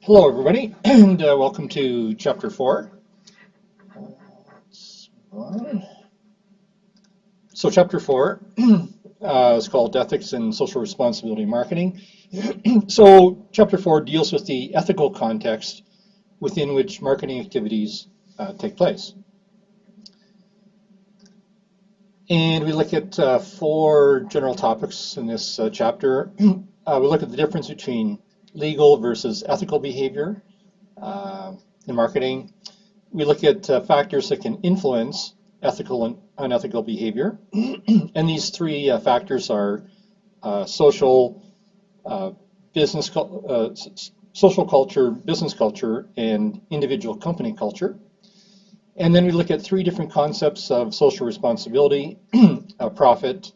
Hello, everybody, and welcome to Chapter 4. So, Chapter 4 is called Ethics and Social Responsibility Marketing. So, Chapter 4 deals with the ethical context within which marketing activities take place. And we look at four general topics in this chapter. We look at the difference between legal versus ethical behavior in marketing. We look at factors that can influence ethical and unethical behavior. And these three factors are social, social culture, business culture, and individual company culture. And then we look at three different concepts of social responsibility: profit,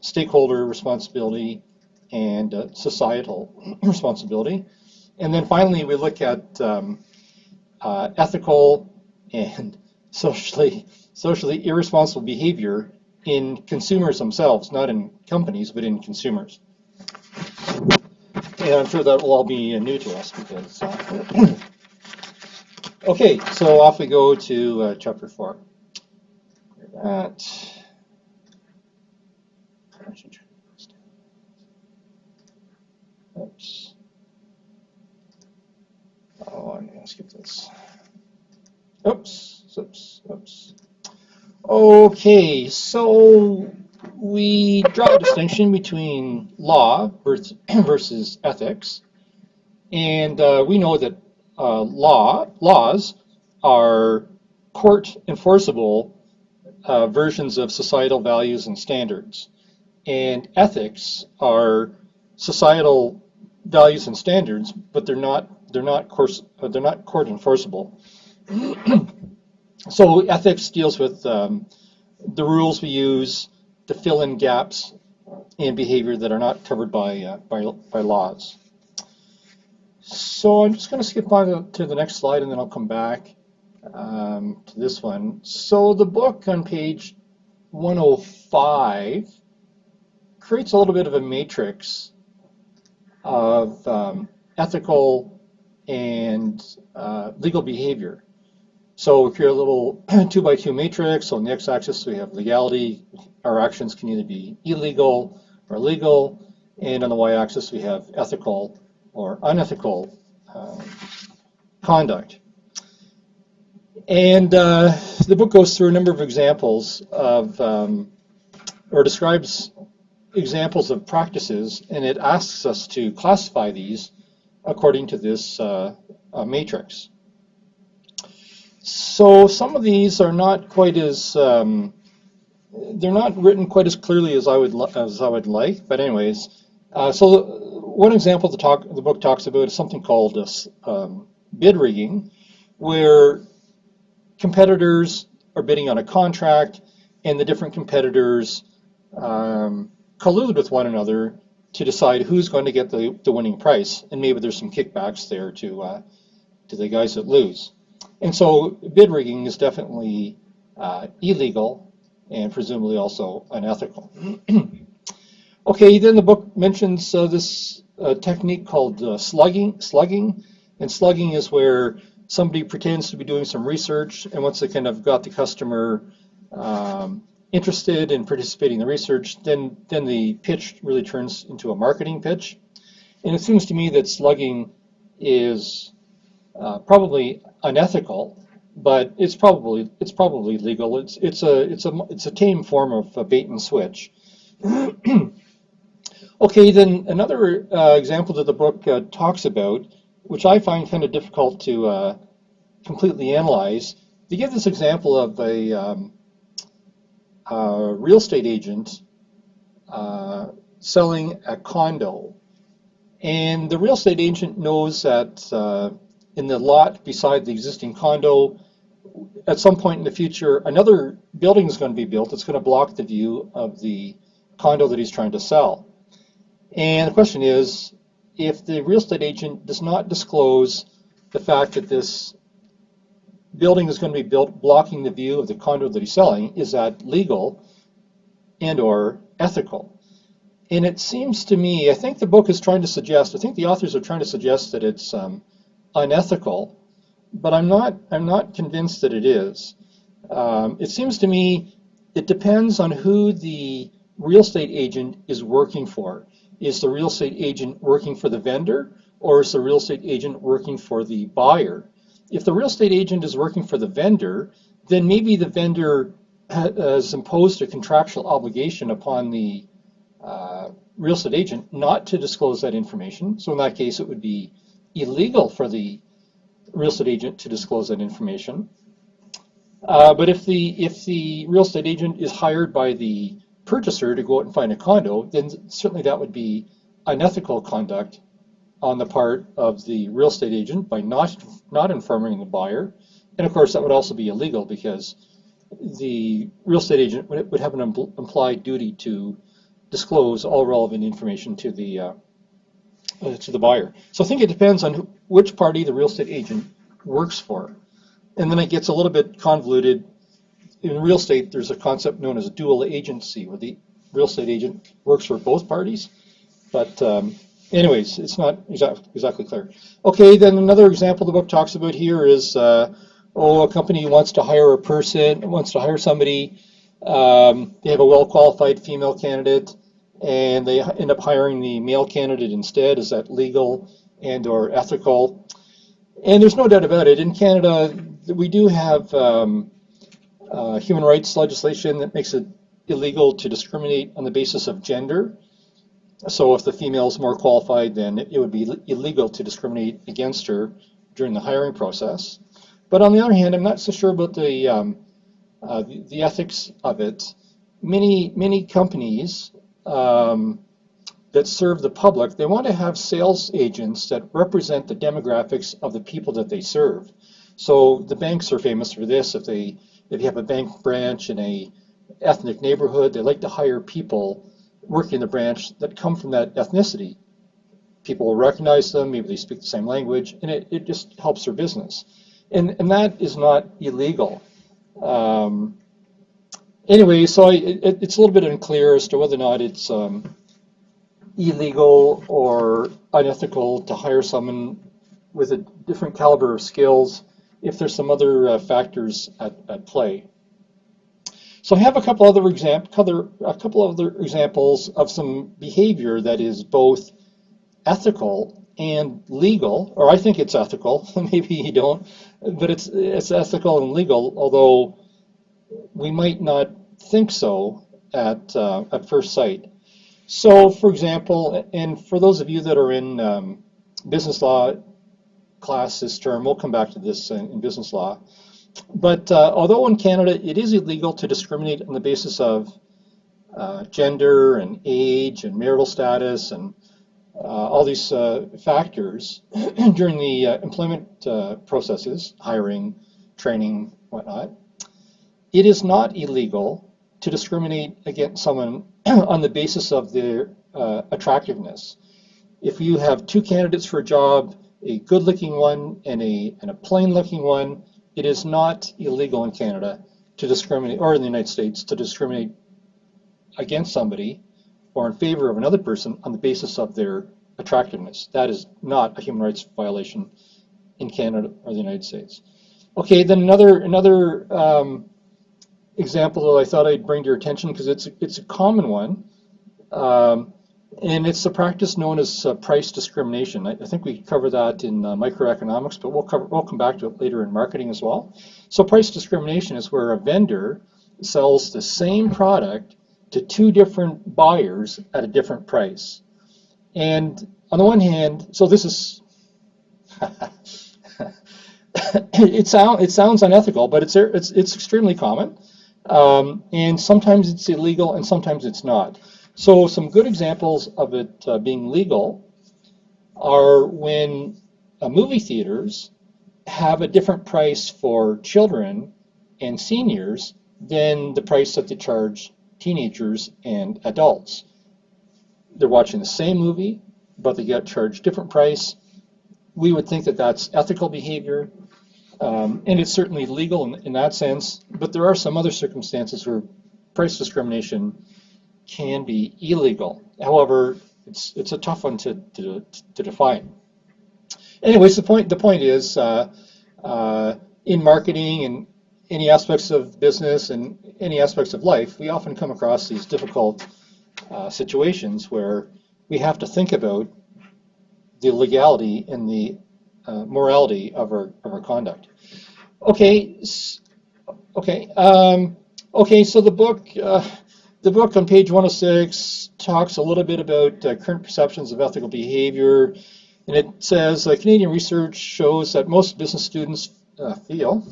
stakeholder responsibility, and societal responsibility. And then finally, we look at ethical and socially irresponsible behavior in consumers themselves, not in companies, but in consumers. And I'm sure that will all be new to us because. Okay, so off we go to Chapter 4. That. Oops. Oh, I'm going to skip this. Oops. Okay, so we draw a distinction between law versus ethics. And we know that laws are court enforceable versions of societal values and standards. And ethics are societal values and standards, but they're not court enforceable. So ethics deals with the rules we use to fill in gaps in behavior that are not covered by laws. So I'm just going to skip on to the next slide, and then I'll come back to this one. So the book on page 105 creates a little bit of a matrix of ethical and legal behavior. So we create a little 2x2 matrix. So on the x-axis we have legality. Our actions can either be illegal or legal. And on the y-axis we have ethical or unethical conduct. And the book goes through a number of examples of, or describes examples of practices, and it asks us to classify these according to this matrix. So some of these are not quite as, they're not written quite as clearly as I would like, but anyways, so one example the book talks about is something called bid rigging, where competitors are bidding on a contract, and the different competitors collude with one another to decide who's going to get the winning price, and maybe there's some kickbacks there to the guys that lose. And so bid rigging is definitely illegal and presumably also unethical. Okay, then the book mentions this technique called slugging. And slugging is where somebody pretends to be doing some research, and once they kind of got the customer interested in participating in the research, then the pitch really turns into a marketing pitch. And it seems to me that slugging is probably unethical, but it's probably legal. It's a tame form of bait and switch. Okay, then another example that the book talks about, which I find kind of difficult to completely analyze. They give this example of a real estate agent selling a condo, and the real estate agent knows that in the lot beside the existing condo, at some point in the future, another building is going to be built that's going to block the view of the condo that he's trying to sell. And the question is, if the real estate agent does not disclose the fact that this building is going to be built blocking the view of the condo that he's selling, is that legal and or ethical? And it seems to me, I think the book is trying to suggest, I think the authors are trying to suggest that it's unethical, but I'm not convinced that it is. It seems to me it depends on who the real estate agent is working for. Is the real estate agent working for the vendor, or is the real estate agent working for the buyer? If the real estate agent is working for the vendor, then maybe the vendor has imposed a contractual obligation upon the real estate agent not to disclose that information. So in that case, it would be illegal for the real estate agent to disclose that information. But if the real estate agent is hired by the purchaser to go out and find a condo, then certainly that would be unethical conduct on the part of the real estate agent by not informing the buyer. And of course, that would also be illegal because the real estate agent would have an implied duty to disclose all relevant information to the buyer. So I think it depends on which party the real estate agent works for. And then it gets a little bit convoluted. In real estate, there's a concept known as dual agency, where the real estate agent works for both parties. But anyways, it's not exactly clear. Okay, then another example the book talks about here is, a company wants to hire a person, wants to hire somebody. They have a well-qualified female candidate, and they end up hiring the male candidate instead. Is that legal and or ethical? And there's no doubt about it. In Canada, we do have human rights legislation that makes it illegal to discriminate on the basis of gender. So if the female is more qualified, then it would be illegal to discriminate against her during the hiring process. But on the other hand, I'm not so sure about the ethics of it. Many companies that serve the public, they want to have sales agents that represent the demographics of the people that they serve. So the banks are famous for this. If you have a bank branch in a ethnic neighborhood, they like to hire people working in the branch that come from that ethnicity. People will recognize them, maybe they speak the same language, and it just helps their business. And that is not illegal. Anyway, so it's a little bit unclear as to whether or not it's illegal or unethical to hire someone with a different caliber of skills if there's some other factors at play. So I have a couple other examples of some behavior that is both ethical and legal, or I think it's ethical. Maybe you don't, but it's ethical and legal, although we might not think so at first sight. So, for example, and for those of you that are in business law class this term, we'll come back to this in business law. But although in Canada it is illegal to discriminate on the basis of gender and age and marital status and all these factors during the employment processes, hiring, training, whatnot, it is not illegal to discriminate against someone on the basis of their attractiveness. If you have two candidates for a job, a good-looking one and a plain-looking one, it is not illegal in Canada to discriminate, or in the United States, to discriminate against somebody or in favor of another person on the basis of their attractiveness. That is not a human rights violation in Canada or the United States. Okay, then another example that I thought I'd bring to your attention because it's a common one, and it's a practice known as price discrimination. I think we cover that in microeconomics, but we'll come back to it later in marketing as well. So price discrimination is where a vendor sells the same product to two different buyers at a different price. And on the one hand, so this is it sounds unethical, but it's extremely common, and sometimes it's illegal and sometimes it's not. So some good examples of it being legal are when movie theaters have a different price for children and seniors than the price that they charge teenagers and adults. They're watching the same movie, but they get charged different price. We would think that that's ethical behavior, and it's certainly legal in that sense, but there are some other circumstances where price discrimination can be illegal. However, it's a tough one to define. Anyways, the point is, in marketing and any aspects of business and any aspects of life, we often come across these difficult situations where we have to think about the legality and the morality of our conduct. Okay, okay, okay. So the book on page 106 talks a little bit about current perceptions of ethical behavior, and it says Canadian research shows that most business students feel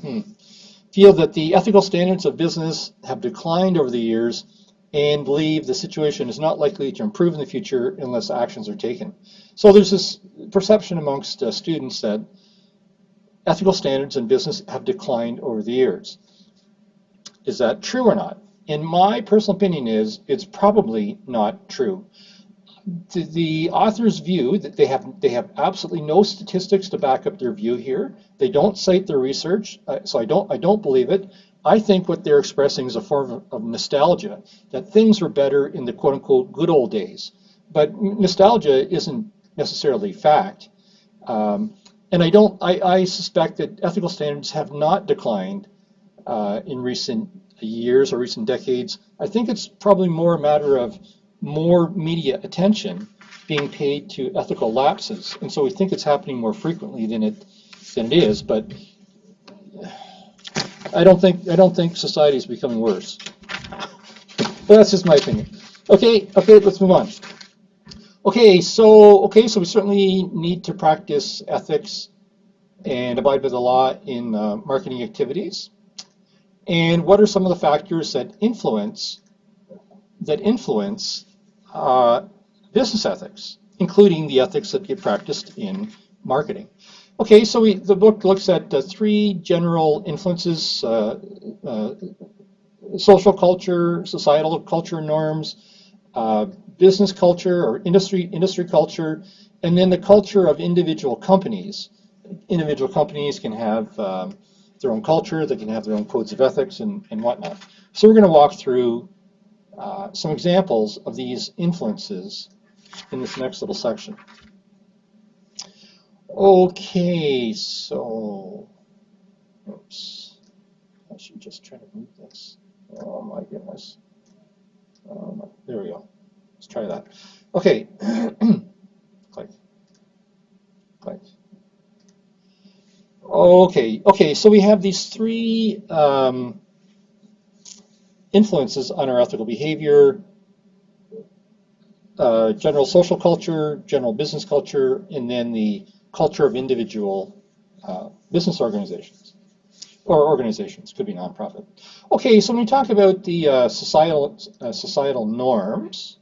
that the ethical standards of business have declined over the years and believe the situation is not likely to improve in the future unless actions are taken. So there's this perception amongst students that ethical standards in business have declined over the years. Is that true or not? In my personal opinion is it's probably not true. The author's view that they have absolutely no statistics to back up their view here. They don't cite their research, so I don't believe it. I think what they're expressing is a form of nostalgia, that things were better in the quote-unquote good old days. But nostalgia isn't necessarily fact. And I suspect that ethical standards have not declined in recent years or recent decades. I think it's probably more a matter of more media attention being paid to ethical lapses. And so we think it's happening more frequently than it is, but I don't think society is becoming worse. But that's just my opinion. Okay, let's move on. Okay, so we certainly need to practice ethics and abide by the law in marketing activities. And what are some of the factors that influence business ethics, including the ethics that get practiced in marketing? Okay, so the book looks at three general influences: social culture, societal culture norms, business culture or industry culture, and then the culture of individual companies. Individual companies can have their own culture, they can have their own codes of ethics and whatnot. So we're going to walk through some examples of these influences in this next little section. Okay, so, oops, I should just try to move this. Oh my goodness. There we go. Let's try that. Okay, click. Okay, so we have these three influences on our ethical behavior: general social culture, general business culture, and then the culture of individual business organizations, or organizations, could be nonprofit. Okay, so when we talk about the societal norms,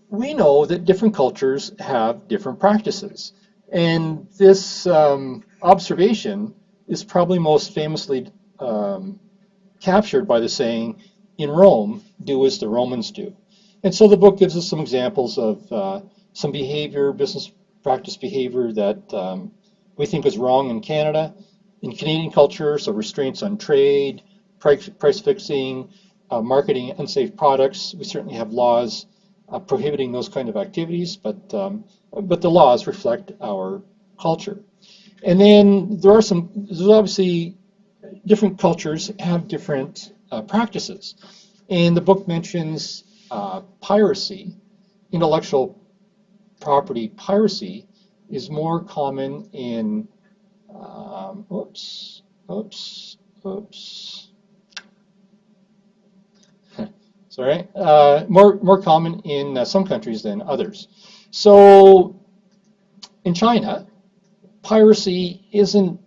we know that different cultures have different practices, and this observation is probably most famously captured by the saying, "In Rome, do as the Romans do." And so the book gives us some examples of some behavior, business practice behavior that we think is wrong in Canada. In Canadian culture, so restraints on trade, price fixing, marketing unsafe products. We certainly have laws prohibiting those kind of activities, but the laws reflect our culture. And then there's obviously different cultures have different practices. And the book mentions piracy. Intellectual property piracy is more common in, sorry, more common in some countries than others. So in China, piracy isn't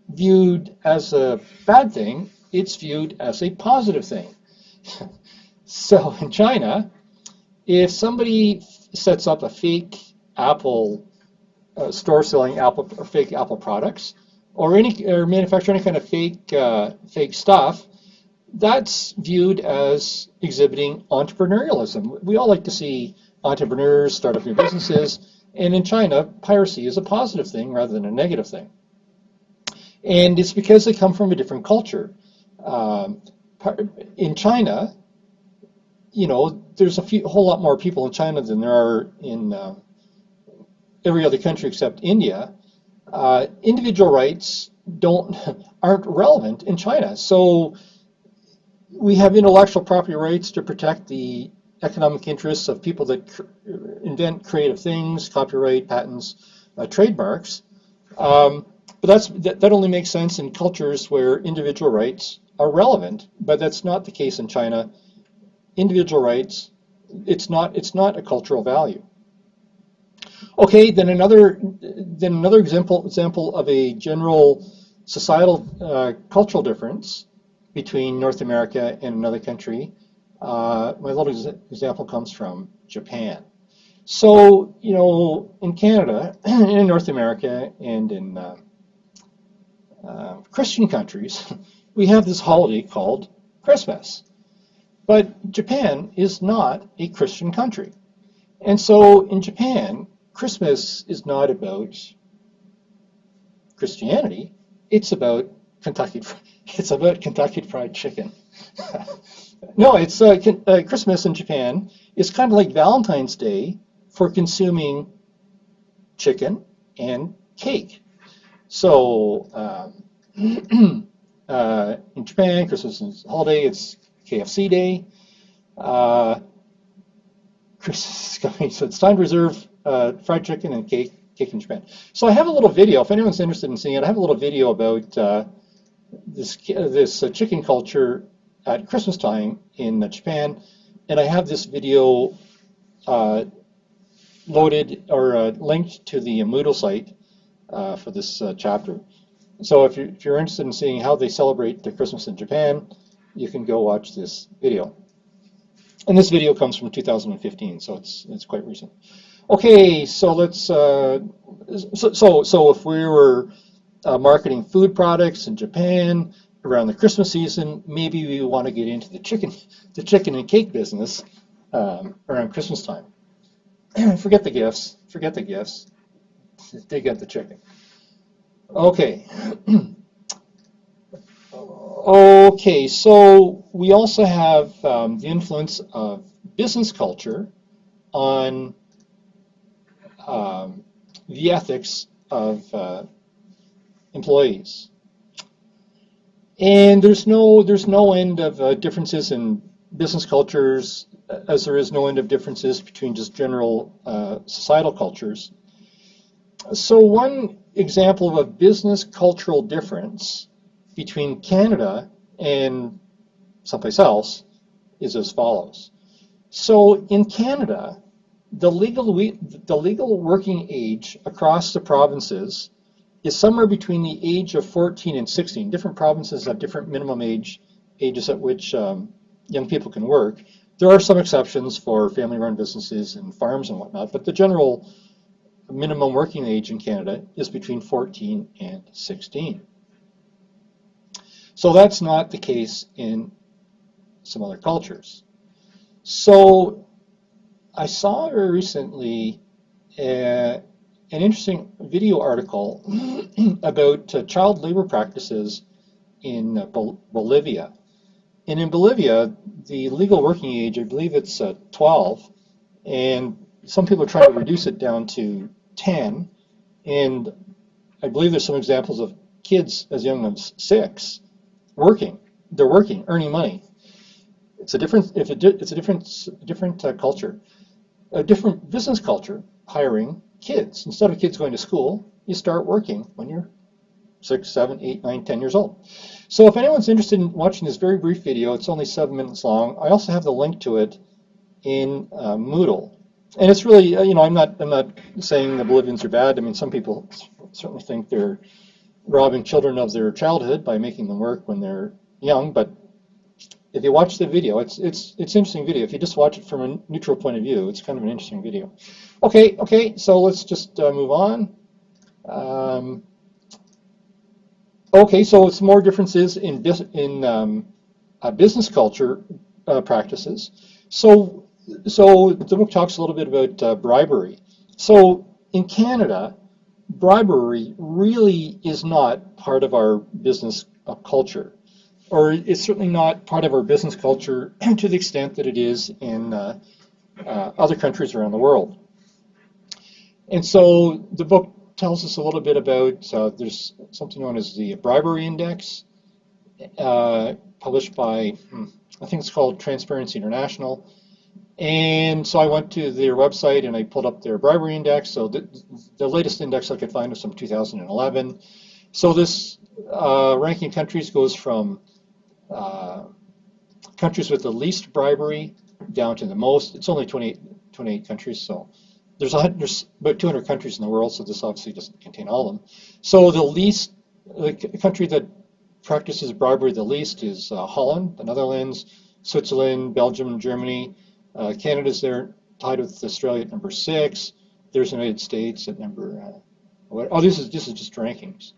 viewed as a bad thing, it's viewed as a positive thing. So in China, if somebody sets up a fake Apple store selling Apple or fake Apple products, or manufacture any kind of fake stuff, that's viewed as exhibiting entrepreneurialism. We all like to see entrepreneurs start up new businesses, and in China, piracy is a positive thing rather than a negative thing. And it's because they come from a different culture. In China, there's a whole lot more people in China than there are in every other country except India. Individual rights aren't relevant in China. So we have intellectual property rights to protect the economic interests of people that invent creative things, copyright, patents, trademarks. But that only makes sense in cultures where individual rights are relevant, but that's not the case in China. Individual rights, it's not a cultural value. Okay, then another example of a general societal cultural difference between North America and another country. My little example comes from Japan. So, in Canada, in North America, and in Christian countries, we have this holiday called Christmas. But Japan is not a Christian country. And so in Japan, Christmas is not about Christianity. It's about Kentucky Fried Chicken. No, it's Christmas in Japan is kind of like Valentine's Day for consuming chicken and cake. So in Japan, Christmas is a holiday. It's KFC Day. Christmas is coming, so it's time to reserve fried chicken and cake in Japan. So I have a little video. If anyone's interested in seeing it, I have a little video about this chicken culture at Christmas time in Japan, and I have this video loaded or linked to the Moodle site for this chapter. So if you're interested in seeing how they celebrate the Christmas in Japan, you can go watch this video. And this video comes from 2015, so it's quite recent. Okay, so let's so if we were marketing food products in Japan around the Christmas season, maybe we want to get into the chicken and cake business around Christmas time. Forget the gifts. They get the chicken. Okay. Okay, so we also have the influence of business culture on the ethics of employees. And there's no end of differences in business cultures, as there is no end of differences between just general societal cultures. So one example of a business cultural difference between Canada and someplace else is as follows. So in Canada, the legal working age across the provinces is somewhere between the age of 14 and 16. Different provinces have different minimum ages at which young people can work. There are some exceptions for family-run businesses and farms and whatnot, but the general minimum working age in Canada is between 14 and 16. So that's not the case in some other cultures. So I saw very recently an interesting video article about child labor practices in Bolivia. And in Bolivia, the legal working age, I believe it's 12, and some people are trying to reduce it down to 10, and I believe there's some examples of kids as young as 6 working. They're working, earning money. It's a different culture, a different business culture. Hiring kids instead of kids going to school, you start working when you're 6, 7, 8, 9, 10 years old. So if anyone's interested in watching this very brief video, it's only 7 minutes long. I also have the link to it in Moodle. And it's really, I'm not saying the Bolivians are bad. I mean, some people certainly think they're robbing children of their childhood by making them work when they're young. But if you watch the video, it's an interesting video. If you just watch it from a neutral point of view, it's kind of an interesting video. Okay. So let's just move on. Okay, so it's more differences in business culture practices. So the book talks a little bit about bribery. So in Canada, bribery really is not part of our business culture. or it's certainly not part of our business culture to the extent that it is in other countries around the world. And so the book tells us a little bit about, there's something known as the Bribery Index, published by, I think it's called Transparency International. And so I went to their website and I pulled up their bribery index. So the latest index I could find was from 2011. So this ranking countries goes from countries with the least bribery down to the most. It's only 28 countries, so there's about 200 countries in the world, so this obviously doesn't contain all of them. So the country that practices bribery the least is Holland, the Netherlands, Switzerland, Belgium, Germany. Canada's there, tied with Australia at number 6. There's the United States at number, this is just rankings.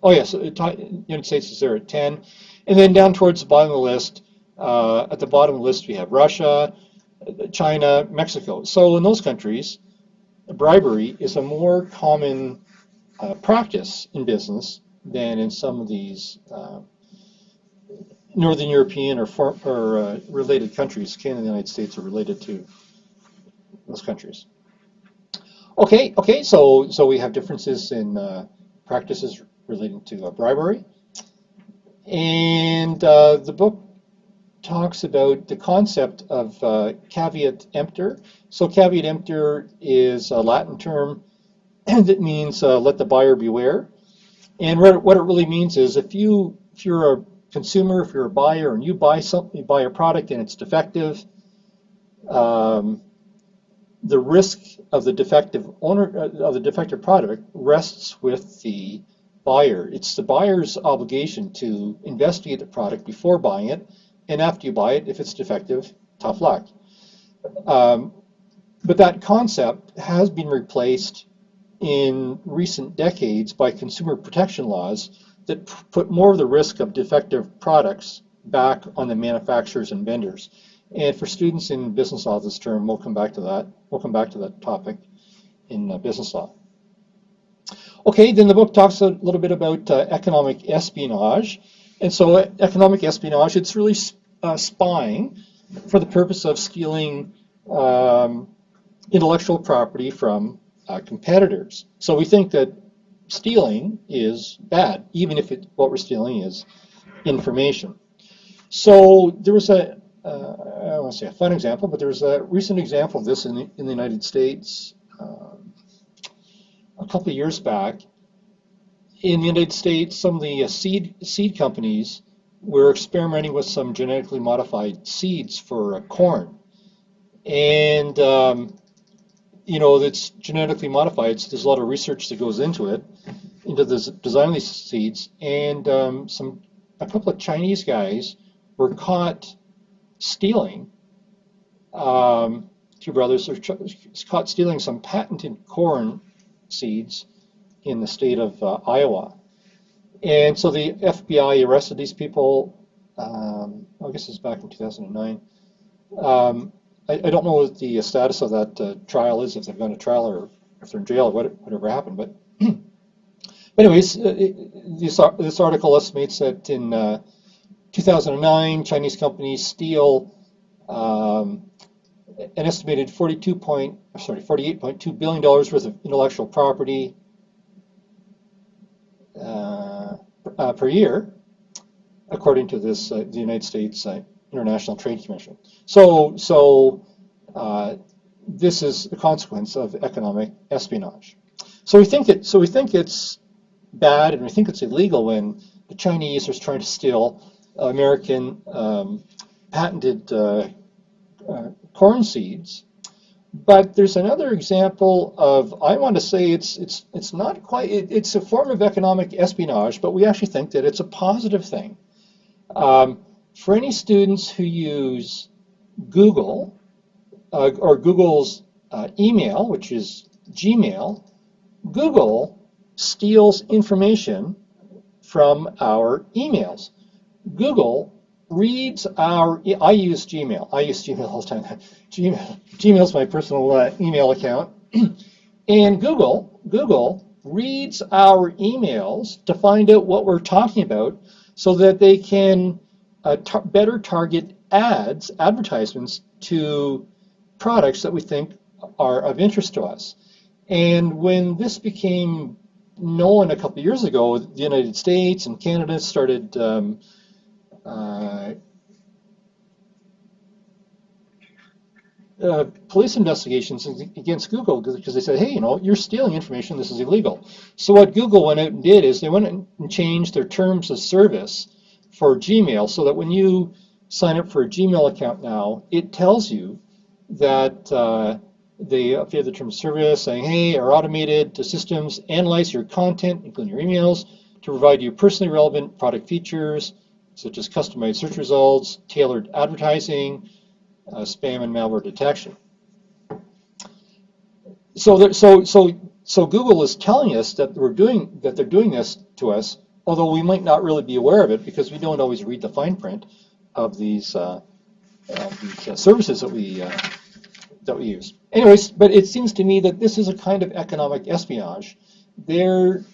Oh yes, United States is there at 10. And then down towards the bottom of the list, at the bottom of the list we have Russia, China, Mexico. So in those countries, bribery is a more common practice in business than in some of these Northern European or related countries. Canada and the United States are related to those countries. Okay. So we have differences in practices relating to bribery, and the book talks about the concept of caveat emptor. So caveat emptor is a Latin term that means let the buyer beware. And what it really means is if you're a consumer, if you're a buyer and you buy a product and it's defective, the risk of the defective product rests with the buyer. It's the buyer's obligation to investigate the product before buying it, and after you buy it, if it's defective, tough luck. But that concept has been replaced in recent decades by consumer protection laws that put more of the risk of defective products back on the manufacturers and vendors. And for students in business law this term, we'll come back to that. We'll come back to that topic in business law. Okay, then the book talks a little bit about economic espionage. And so economic espionage, it's really spying for the purpose of stealing intellectual property from competitors. So we think that stealing is bad, even if what we're stealing is information. So there was I don't want to say a fun example, but there was a recent example of this in the United States a couple of years back. In the United States, some of the seed companies were experimenting with some genetically modified seeds for corn. And that's genetically modified, so there's a lot of research that goes into it, into the design of these seeds. And a couple of Chinese guys were caught stealing. Two brothers were caught stealing some patented corn seeds in the state of Iowa. And so the FBI arrested these people, I guess it's back in 2009. I don't know what the status of that trial is, if they've gone to trial or if they're in jail or whatever happened. But anyways, this article estimates that in 2009, Chinese companies steal an estimated $48.2 billion worth of intellectual property per year, according to this the United States International Trade Commission. So this is the consequence of economic espionage. So we think it's bad and we think it's illegal when the Chinese are trying to steal American patented corn seeds. But there's another example of, I want to say it's not quite, it's a form of economic espionage, but we actually think that it's a positive thing. For any students who use Google or Google's email, which is Gmail, Google steals information from our emails. Google reads I use Gmail all the time. Gmail's my personal email account. And Google reads our emails to find out what we're talking about so that they can better target advertisements to products that we think are of interest to us. And when this became known a couple of years ago, the United States and Canada started uh, police investigations against Google because they said, hey, you're stealing information, this is illegal. So what Google went out and did is they went and changed their terms of service for Gmail so that when you sign up for a Gmail account now, it tells you that they updated the terms of service saying, hey, our automated systems analyze your content, including your emails, to provide you personally relevant product features such as customized search results, tailored advertising, spam and malware detection. So Google is telling us that they're doing this to us, although we might not really be aware of it because we don't always read the fine print of these services that we use. Anyways, but it seems to me that this is a kind of economic espionage. They're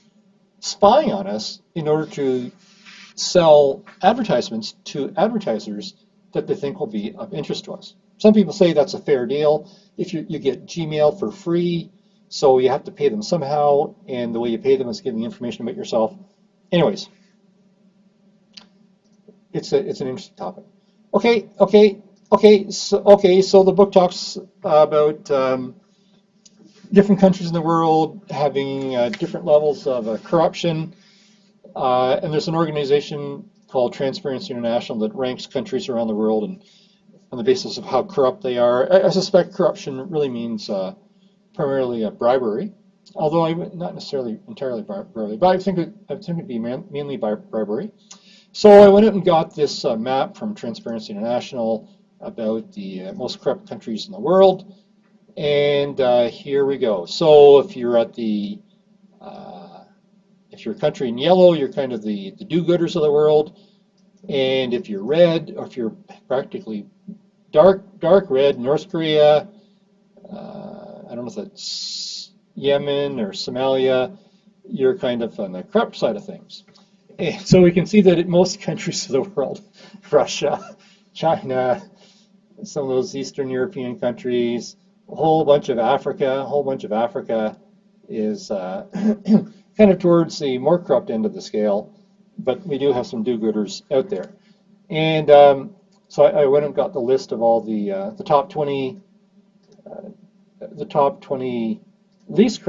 spying on us in order to sell advertisements to advertisers that they think will be of interest to us. Some people say that's a fair deal. If you get Gmail for free, so you have to pay them somehow, and the way you pay them is giving information about yourself. Anyways, it's an interesting topic. So the book talks about different countries in the world having different levels of corruption, and there's an organization called Transparency International that ranks countries around the world and on the basis of how corrupt they are. I suspect corruption really means primarily bribery, although not necessarily entirely bribery, but I think it'd be mainly bribery. So I went out and got this map from Transparency International about the most corrupt countries in the world, and here we go. So if you're at if you're a country in yellow, you're kind of the do-gooders of the world, and if you're red, or if you're practically dark red, North Korea, I don't know if that's Yemen or Somalia, you're kind of on the corrupt side of things. And so we can see that in most countries of the world, Russia, China, some of those Eastern European countries, a whole bunch of Africa is kind of towards the more corrupt end of the scale, but we do have some do-gooders out there. And so I went and got the list of all the top 20 least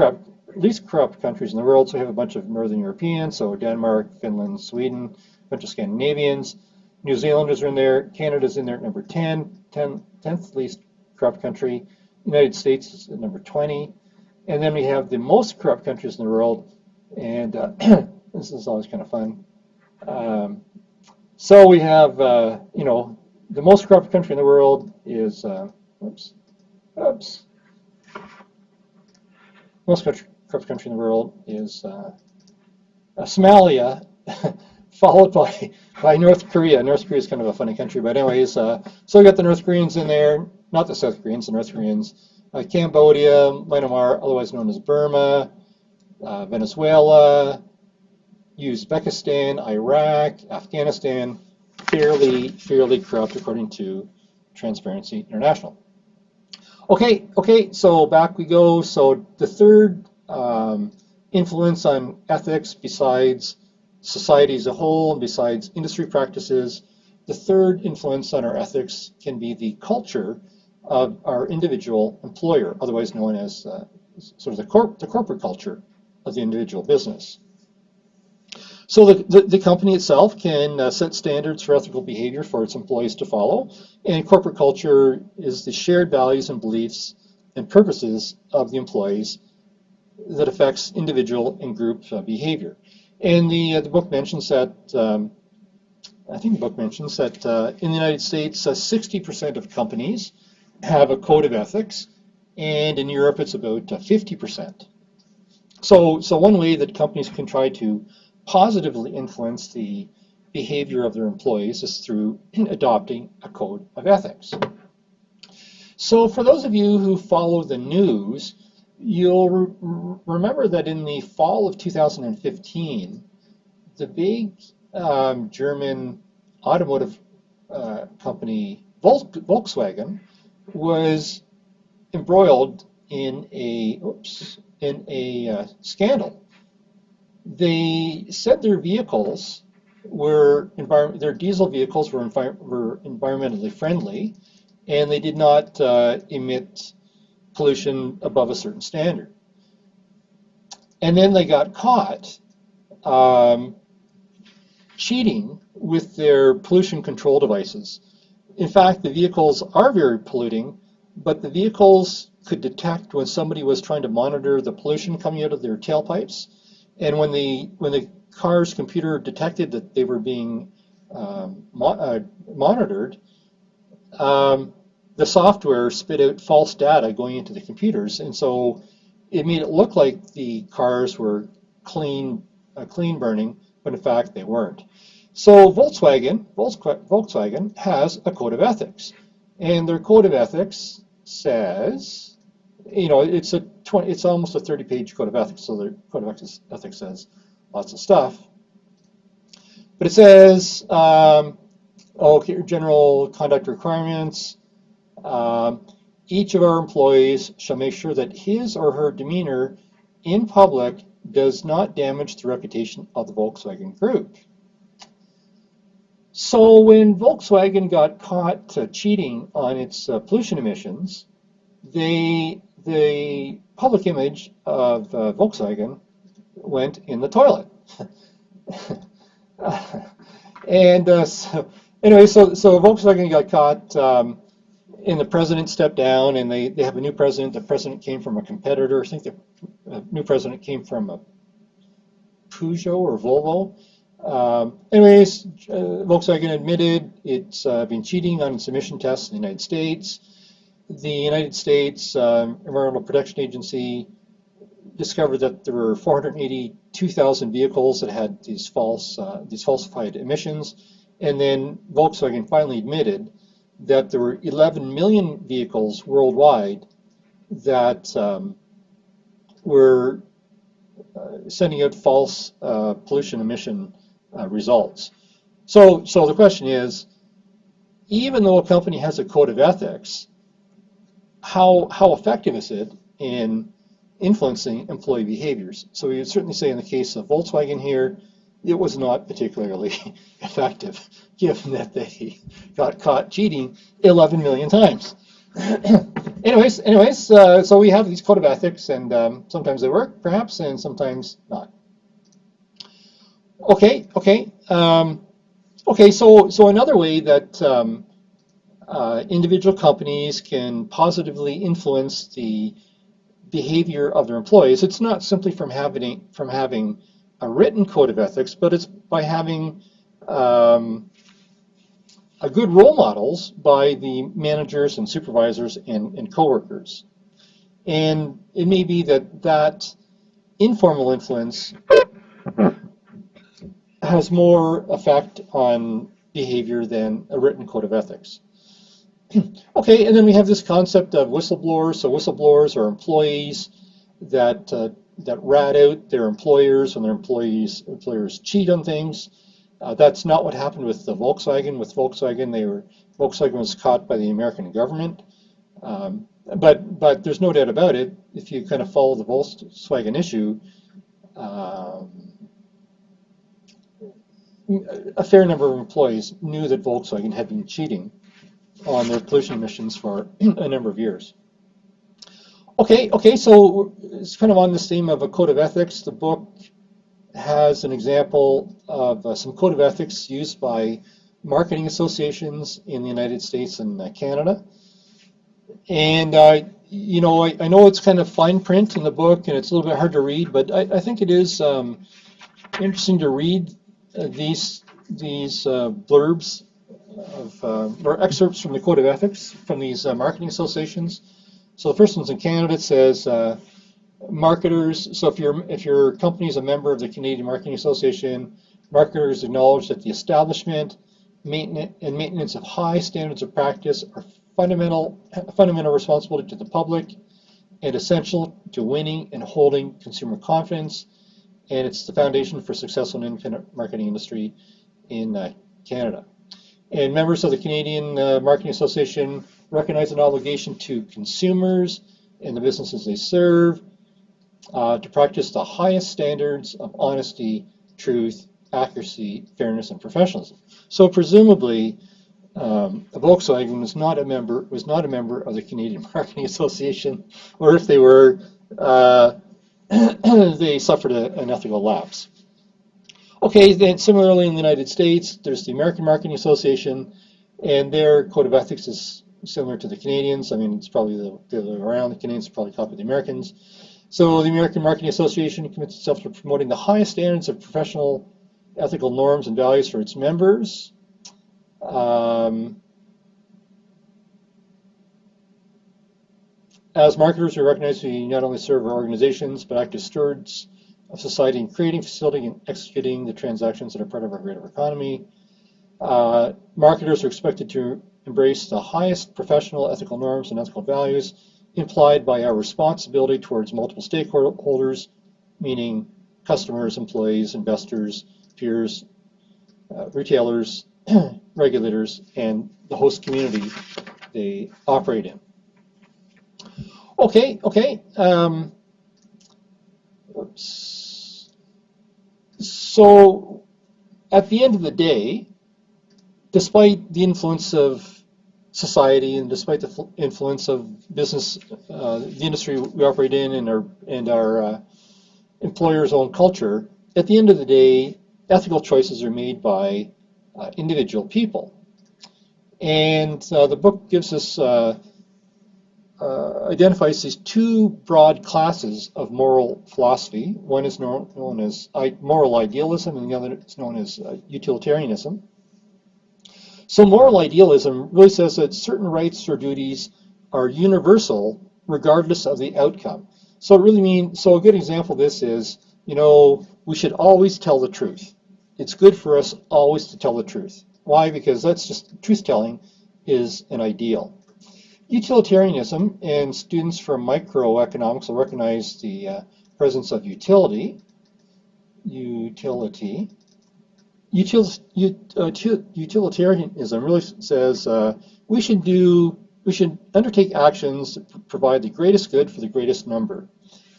corrupt countries in the world. So we have a bunch of Northern Europeans, so Denmark, Finland, Sweden, a bunch of Scandinavians. New Zealanders are in there. Canada's in there at number 10th least corrupt country. United States is at number 20. And then we have the most corrupt countries in the world, and this is always kind of fun. So we have, the most corrupt country in the world is, most corrupt country in the world is Somalia, followed by North Korea. North Korea is kind of a funny country, but anyways, so we got the North Koreans in there, not the South Koreans, the North Koreans. Cambodia, Myanmar, otherwise known as Burma, Venezuela, Uzbekistan, Iraq, Afghanistan, fairly corrupt according to Transparency International. Okay, so back we go. So the third influence on ethics, besides society as a whole and besides industry practices, the third influence on our ethics can be the culture of our individual employer, otherwise known as sort of the corporate culture of the individual business. So the company itself can set standards for ethical behavior for its employees to follow, and corporate culture is the shared values and beliefs and purposes of the employees that affects individual and group behavior. And the book mentions that, I think the book mentions that in the United States, 60% of companies have a code of ethics, and in Europe it's about 50%. So one way that companies can try to positively influence the behavior of their employees is through adopting a code of ethics. So for those of you who follow the news, you'll remember that in the fall of 2015, the big German automotive company Volkswagen was embroiled in a scandal. They said their vehicles their diesel vehicles were environmentally friendly, and they did not emit pollution above a certain standard. And then they got caught cheating with their pollution control devices. In fact, the vehicles are very polluting, but the vehicles could detect when somebody was trying to monitor the pollution coming out of their tailpipes. And when the car's computer detected that they were being monitored, the software spit out false data going into the computers, and so it made it look like the cars were clean burning, but in fact they weren't. So Volkswagen has a code of ethics, and their code of ethics says, it's almost a 30-page code of ethics. So their code of ethics says lots of stuff, but it says, general conduct requirements. Each of our employees shall make sure that his or her demeanor in public does not damage the reputation of the Volkswagen Group. So when Volkswagen got caught cheating on its pollution emissions, the public image of Volkswagen went in the toilet. And so Volkswagen got caught, and the president stepped down, and they have a new president. The president came from a competitor. I think the new president came from a Peugeot or Volvo. Volkswagen admitted it's been cheating on its emission tests in the United States. The United States Environmental Protection Agency discovered that there were 482,000 vehicles that had these falsified emissions, and then Volkswagen finally admitted that there were 11 million vehicles worldwide that were sending out false pollution emission results. So the question is, even though a company has a code of ethics, how effective is it in influencing employee behaviors? So we would certainly say in the case of Volkswagen here, it was not particularly effective, given that they got caught cheating 11 million times. anyways, so we have these code of ethics, and sometimes they work, perhaps, and sometimes not. Okay. So another way that individual companies can positively influence the behavior of their employees, it's not simply from having a written code of ethics, but it's by having a good role models by the managers and supervisors and coworkers. And it may be that informal influence has more effect on behavior than a written code of ethics. Okay, and then we have this concept of whistleblowers. So whistleblowers are employees that rat out their employers when their employers cheat on things. That's not what happened with the Volkswagen. With Volkswagen, Volkswagen was caught by the American government. But there's no doubt about it. If you kind of follow the Volkswagen issue, a fair number of employees knew that Volkswagen had been cheating on their pollution emissions for a number of years. Okay, so it's kind of on this theme of a code of ethics. The book has an example of some code of ethics used by marketing associations in the United States and Canada. And I know it's kind of fine print in the book, and it's a little bit hard to read, but I think it is interesting to read these blurbs or excerpts from the Code of Ethics from these marketing associations. So the first one's in Canada. It says marketers. So if your company is a member of the Canadian Marketing Association, marketers acknowledge that the establishment, maintenance of high standards of practice are fundamental responsibility to the public and essential to winning and holding consumer confidence. And it's the foundation for successful independent marketing industry in Canada. And members of the Canadian Marketing Association recognize an obligation to consumers and the businesses they serve to practice the highest standards of honesty, truth, accuracy, fairness, and professionalism. So presumably, Volkswagen was not a member of the Canadian Marketing Association, or if they were, they suffered an ethical lapse. Okay, then similarly in the United States, there's the American Marketing Association, and their code of ethics is similar to the Canadians. I mean, it's probably the other way around. The Canadians probably copy the Americans. So the American Marketing Association commits itself to promoting the highest standards of professional ethical norms and values for its members. As marketers, we recognize we not only serve our organizations, but act as stewards of society in creating, facilitating, and executing the transactions that are part of our greater economy. Marketers are expected to embrace the highest professional ethical norms and ethical values implied by our responsibility towards multiple stakeholders, meaning customers, employees, investors, peers, retailers, regulators, and the host community they operate in. Okay. So at the end of the day, despite the influence of society and despite the influence of business, the industry we operate in, and our employer's own culture, at the end of the day, ethical choices are made by individual people. And the book gives us identifies these two broad classes of moral philosophy. One is known as moral idealism, and the other is known as utilitarianism. So moral idealism really says that certain rights or duties are universal regardless of the outcome. So it really means, so a good example of this is, we should always tell the truth. It's good for us always to tell the truth. Why? Because that's just, truth-telling is an ideal. Utilitarianism, and students from microeconomics will recognize the presence of utility. Utilitarianism really says we should undertake actions that provide the greatest good for the greatest number.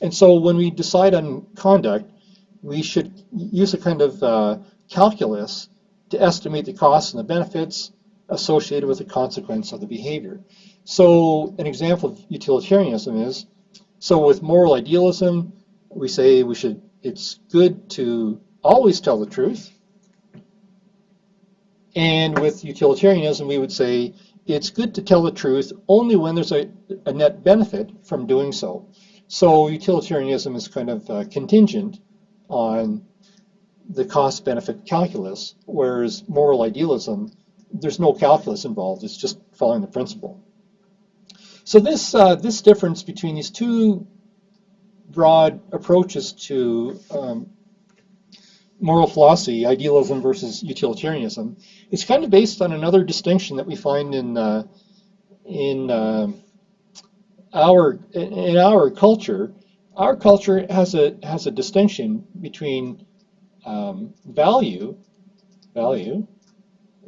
And so when we decide on conduct, we should use a kind of calculus to estimate the costs and the benefits associated with the consequence of the behavior. So an example of utilitarianism is, so with moral idealism, we say it's good to always tell the truth. And with utilitarianism, we would say it's good to tell the truth only when there's a net benefit from doing so. So utilitarianism is kind of contingent on the cost-benefit calculus, whereas moral idealism, there's no calculus involved. It's just following the principle. So this difference between these two broad approaches to moral philosophy, idealism versus utilitarianism, is kind of based on another distinction that we find in our culture. Our culture has a distinction between value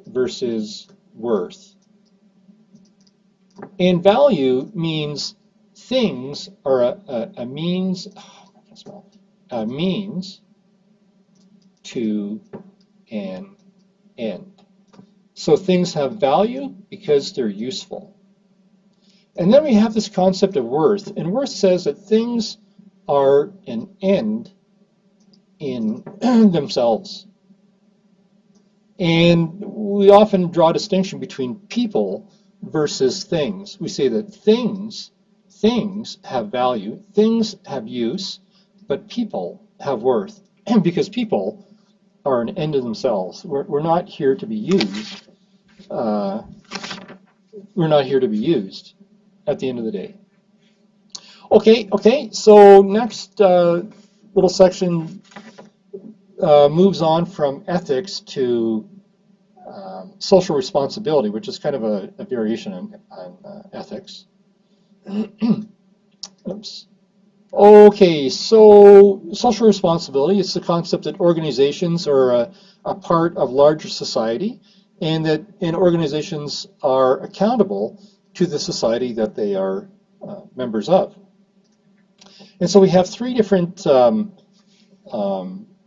versus worth. And value means things are a means to an end. So things have value because they're useful. And then we have this concept of worth, and worth says that things are an end in themselves. And we often draw a distinction between people versus things. We say that things have value, things have use, but people have worth, because people are an end in themselves. We're not here to be used. We're not here to be used at the end of the day. Okay, so next little section moves on from ethics to social responsibility, which is kind of a variation on ethics. Oops. Okay, so social responsibility is the concept that organizations are a part of larger society, and organizations are accountable to the society that they are members of. And so we have three different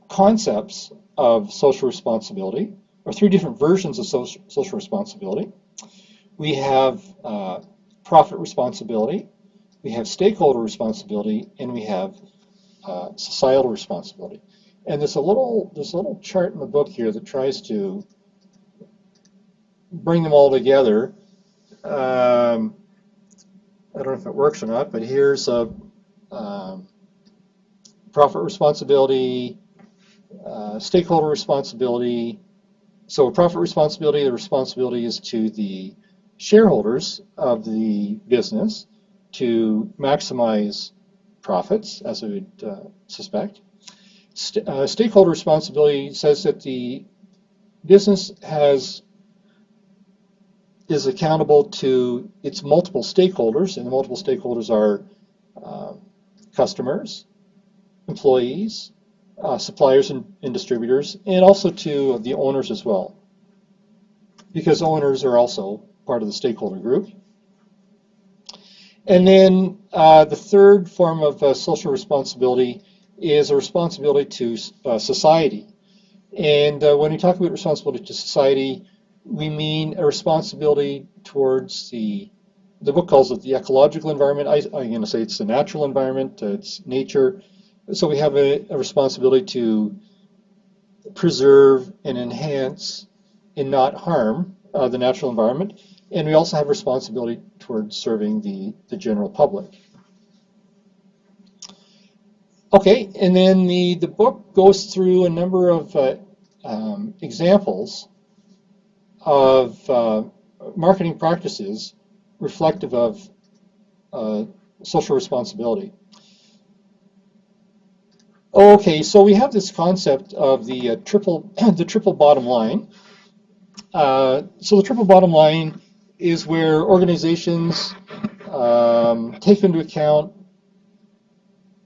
concepts of social responsibility, or three different versions of social responsibility. We have profit responsibility, we have stakeholder responsibility, and we have societal responsibility. And there's a little chart in the book here that tries to bring them all together. I don't know if it works or not, but here's a profit responsibility, stakeholder responsibility. So profit responsibility, the responsibility is to the shareholders of the business to maximize profits, as I would suspect. Stakeholder responsibility says that the business is accountable to its multiple stakeholders, and the multiple stakeholders are customers, employees, suppliers and distributors, and also to the owners as well, because owners are also part of the stakeholder group. And then the third form of social responsibility is a responsibility to society. And when we talk about responsibility to society, we mean a responsibility towards the book calls it the ecological environment. I'm going to say it's the natural environment, it's nature. So we have a responsibility to preserve and enhance and not harm the natural environment. And we also have responsibility towards serving the general public. Okay, and then the book goes through a number of examples of marketing practices reflective of social responsibility. Okay, so we have this concept of the triple bottom line. So the triple bottom line is where organizations take into account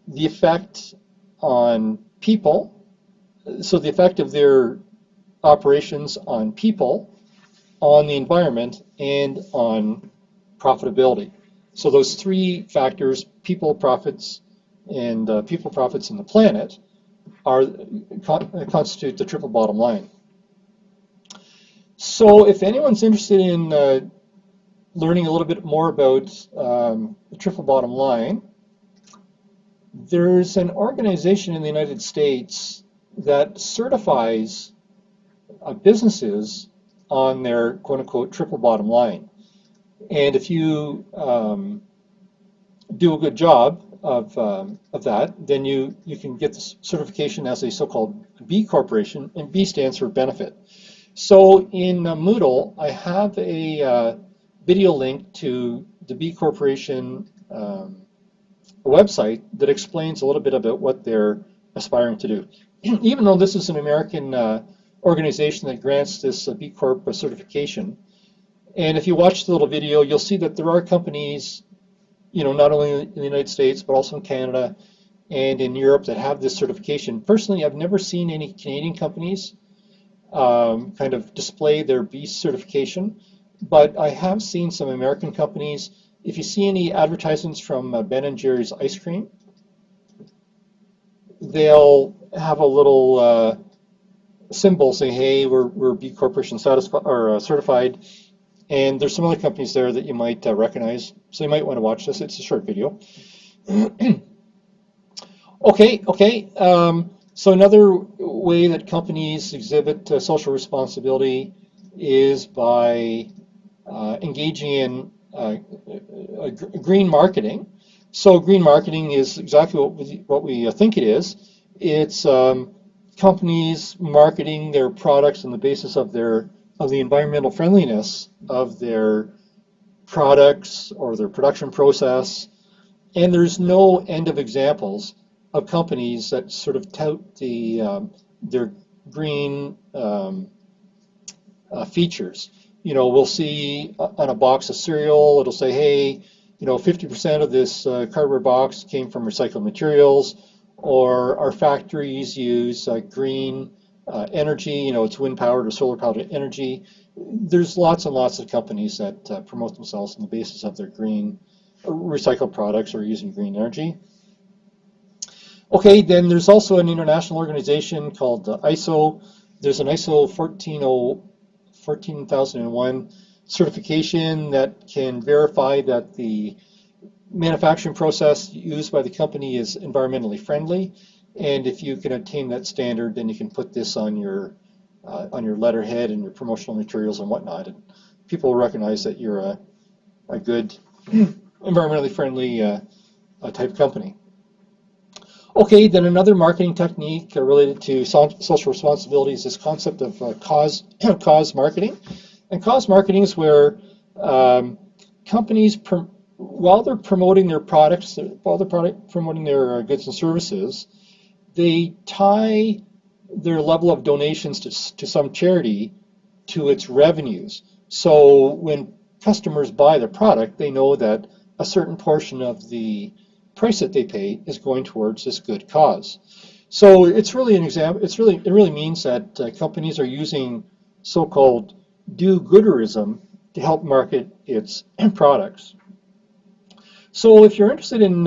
the effect on people, so the effect of their operations on people, on the environment, and on profitability. So those three factors, people, profits, and the planet, constitute the triple bottom line. So if anyone's interested in learning a little bit more about the triple bottom line, there's an organization in the United States that certifies businesses on their quote-unquote triple bottom line. And if you do a good job of that, then you can get the certification as a so-called B Corporation, and B stands for benefit. So in Moodle, I have a video link to the B Corporation website that explains a little bit about what they're aspiring to do. Even though this is an American organization that grants this B Corp certification, and if you watch the little video, you'll see that there are companies, not only in the United States, but also in Canada and in Europe that have this certification. Personally, I've never seen any Canadian companies kind of display their B certification, but I have seen some American companies. If you see any advertisements from Ben & Jerry's ice cream, they'll have a little symbol saying, hey, we're B Corporation certified. And there's some other companies there that you might recognize, so you might want to watch this. It's a short video. Okay. So another way that companies exhibit social responsibility is by engaging in green marketing. So green marketing is exactly what we think it is. It's companies marketing their products on the basis of the environmental friendliness of their products or their production process. And there's no end of examples of companies that sort of tout their green features. We'll see on a box of cereal, it'll say, hey, 50% of this cardboard box came from recycled materials, or our factories use green energy, it's wind powered or solar powered energy. There's lots and lots of companies that promote themselves on the basis of their green recycled products or using green energy. Okay, then there's also an international organization called ISO. There's an ISO 14001 certification that can verify that the manufacturing process used by the company is environmentally friendly. And if you can attain that standard, then you can put this on your letterhead and your promotional materials and whatnot. And people will recognize that you're a good, environmentally friendly type company. Okay, then another marketing technique related to social responsibility is this concept of cause marketing. And cause marketing is where companies, while they're promoting their products, promoting their goods and services, they tie their level of donations to some charity to its revenues. So when customers buy the product, they know that a certain portion of the price that they pay is going towards this good cause. So it's really an example. It really means that companies are using so-called do-gooderism to help market its products. So if you're interested in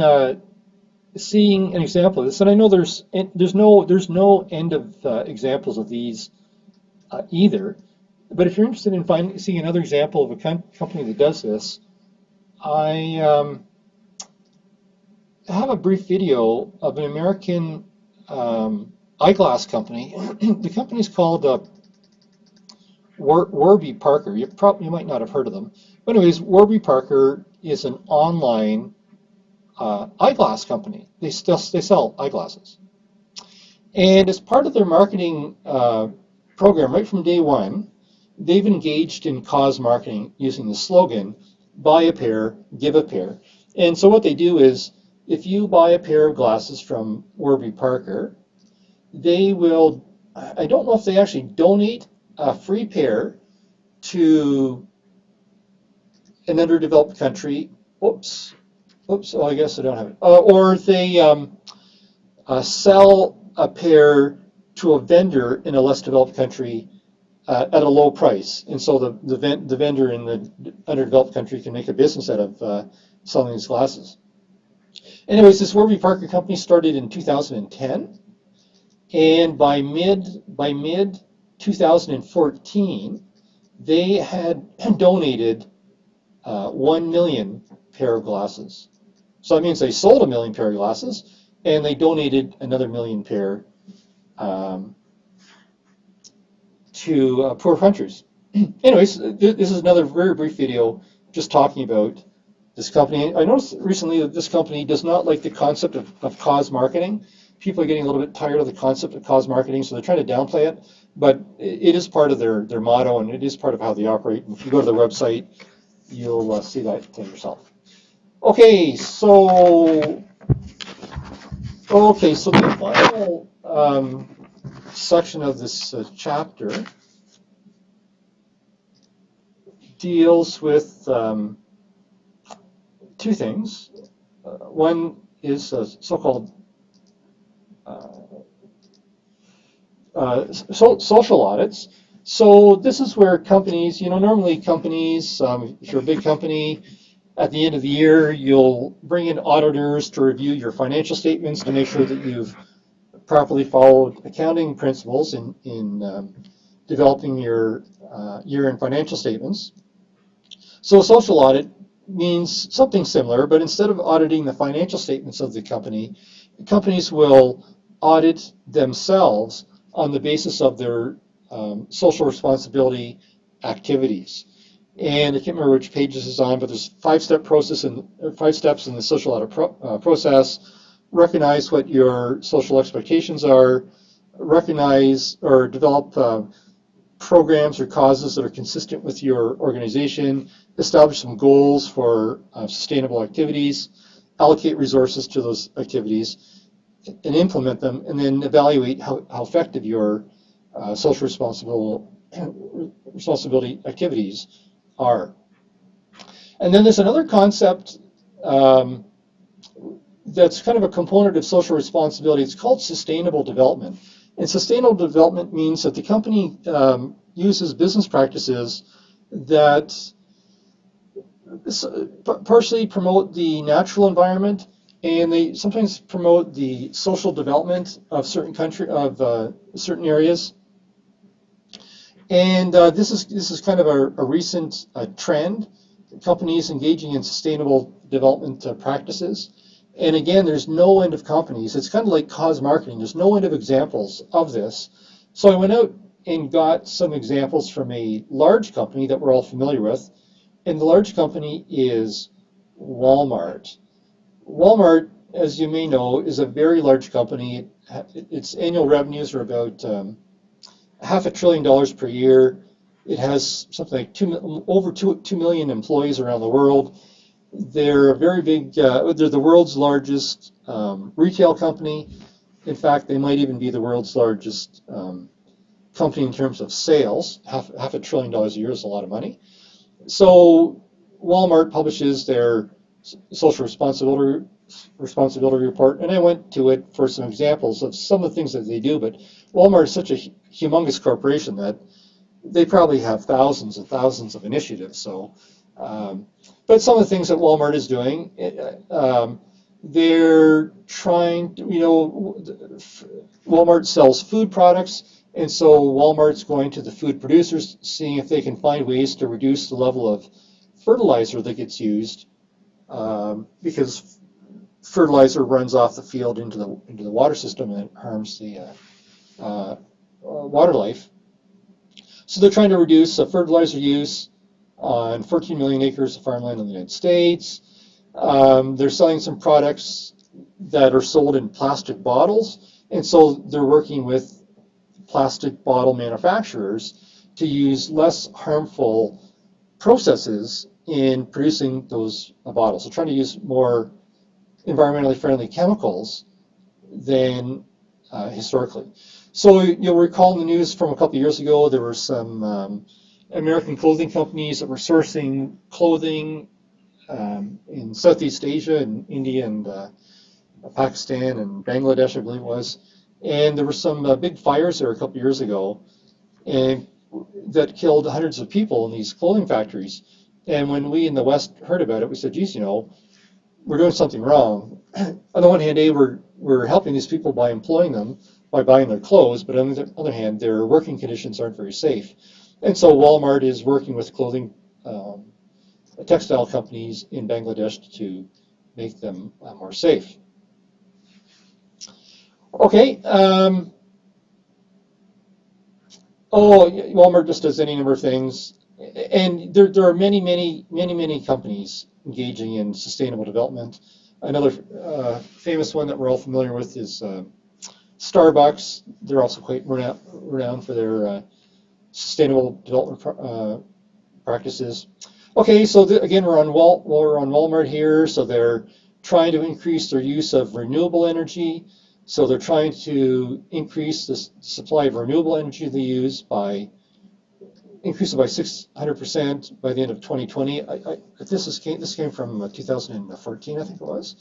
seeing an example of this, and I know there's no end of examples of these either, but if you're interested in seeing another example of a company that does this, I have a brief video of an American eyeglass company. The company's called Warby Parker. You might not have heard of them. But anyways, Warby Parker is an online eyeglass company. They sell eyeglasses. And as part of their marketing program, right from day one, they've engaged in cause marketing using the slogan, buy a pair, give a pair. And so what they do is, if you buy a pair of glasses from Warby Parker, they will, I don't know if they actually donate a free pair to an underdeveloped country. Oops, oh, I guess I don't have it. Or they sell a pair to a vendor in a less developed country at a low price. And so the vendor in the underdeveloped country can make a business out of selling these glasses. Anyways, this Warby Parker company started in 2010, and by mid 2014, they had donated 1 million pair of glasses. So that means they sold 1 million pair of glasses, and they donated another 1 million pair to poor countries. Anyways, this is another very brief video just talking about this company. I noticed recently that this company does not like the concept of cause marketing. People are getting a little bit tired of the concept of cause marketing, so they're trying to downplay it. But it is part of their motto, and it is part of how they operate. And if you go to their website, you'll see that yourself. Okay, so the final section of this chapter deals with two things. One is so-called social audits. So this is where companies, normally companies, if you're a big company, at the end of the year, you'll bring in auditors to review your financial statements to make sure that you've properly followed accounting principles in developing your year-end financial statements. So a social audit means something similar, but instead of auditing the financial statements of the company, companies will audit themselves on the basis of their social responsibility activities. And I can't remember which page this is on, but there's 5 steps in the social audit process. Recognize what your social expectations are, recognize or develop programs or causes that are consistent with your organization, establish some goals for sustainable activities, allocate resources to those activities, and implement them, and then evaluate how effective your social responsibility activities are. And then there's another concept that's kind of a component of social responsibility. It's called sustainable development. And sustainable development means that the company uses business practices that partially promote the natural environment, and they sometimes promote the social development of certain areas. And this is kind of a recent trend. Companies engaging in sustainable development practices. And again, there's no end of companies. It's kind of like cause marketing. There's no end of examples of this. So I went out and got some examples from a large company that we're all familiar with. And the large company is Walmart. Walmart, as you may know, is a very large company. Its annual revenues are about $500 billion per year. It has something like over 2 million employees around the world. They're a very big, they're the world's largest retail company. In fact, they might even be the world's largest company in terms of sales. $500 billion a year is a lot of money. So Walmart publishes their social responsibility report, and I went to it for some examples of some of the things that they do. But Walmart is such a humongous corporation that they probably have thousands and thousands of initiatives. So, but some of the things that Walmart is doing, they're trying to, Walmart sells food products, and so Walmart's going to the food producers, seeing if they can find ways to reduce the level of fertilizer that gets used, because fertilizer runs off the field into the water system and it harms the water life. So they're trying to reduce fertilizer use on 14 million acres of farmland in the United States. They're selling some products that are sold in plastic bottles, and so they're working with plastic bottle manufacturers to use less harmful processes in producing those bottles. So trying to use more environmentally friendly chemicals than historically. So you'll recall in the news from a couple of years ago, there were some American clothing companies that were sourcing clothing in Southeast Asia, and India, and Pakistan, and Bangladesh, I believe it was. And there were some big fires there a couple of years ago, and that killed hundreds of people in these clothing factories. And when we in the West heard about it, we said, geez, we're doing something wrong. On the one hand, we're helping these people by employing them, by buying their clothes, but on the other hand, their working conditions aren't very safe. And so Walmart is working with clothing textile companies in Bangladesh to make them more safe. Okay. Walmart just does any number of things. And there are many companies engaging in sustainable development. Another famous one that we're all familiar with is Starbucks. They're also quite renowned for their sustainable development practices. Okay, so again, we're on Walmart here. So they're trying to increase their use of renewable energy. So they're trying to increase the supply of renewable energy they use by increase it by 600% by the end of 2020. This came from 2014, I think it was.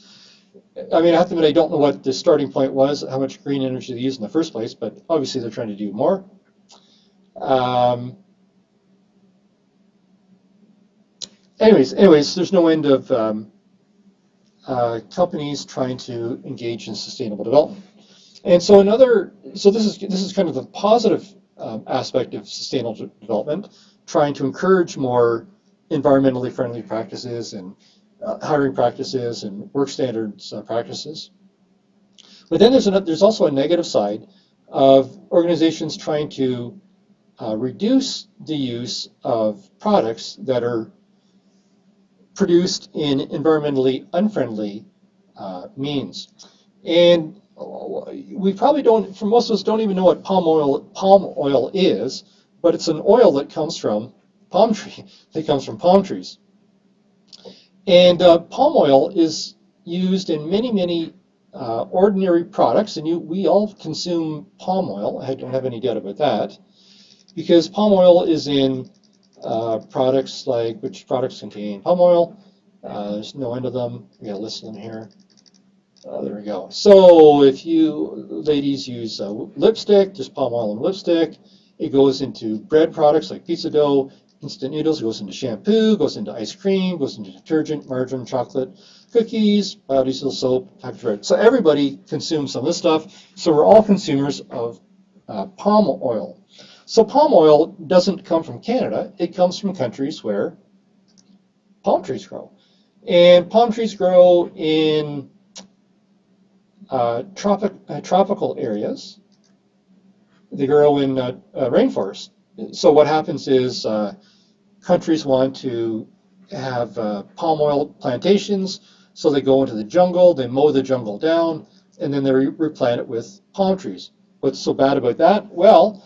I mean, I have to admit, I don't know what the starting point was, how much green energy they used in the first place, but obviously they're trying to do more. Anyways, there's no end of companies trying to engage in sustainable development. And so this is kind of the positive aspect of sustainable development, trying to encourage more environmentally friendly practices and hiring practices and work standards practices. But then there's also a negative side of organizations trying to reduce the use of products that are produced in environmentally unfriendly means. And we probably don't, for most of us, don't even know what palm oil is, but it's an oil that comes from palm trees. And palm oil is used in many ordinary products, and we all consume palm oil. I don't have any doubt about that, because palm oil is in products like, which products contain palm oil? There's no end of them. We got a list of them here. There we go. So if you ladies use lipstick, just palm oil and lipstick, it goes into bread products like pizza dough, instant noodles, goes into shampoo, goes into ice cream, goes into detergent, margarine, chocolate, cookies, biodiesel, soap, packaged bread. So everybody consumes some of this stuff. So we're all consumers of palm oil. So palm oil doesn't come from Canada. It comes from countries where palm trees grow. And palm trees grow in tropical areas. They grow in rainforests. So what happens is countries want to have palm oil plantations, so they go into the jungle, they mow the jungle down, and then they replant it with palm trees. What's so bad about that? Well,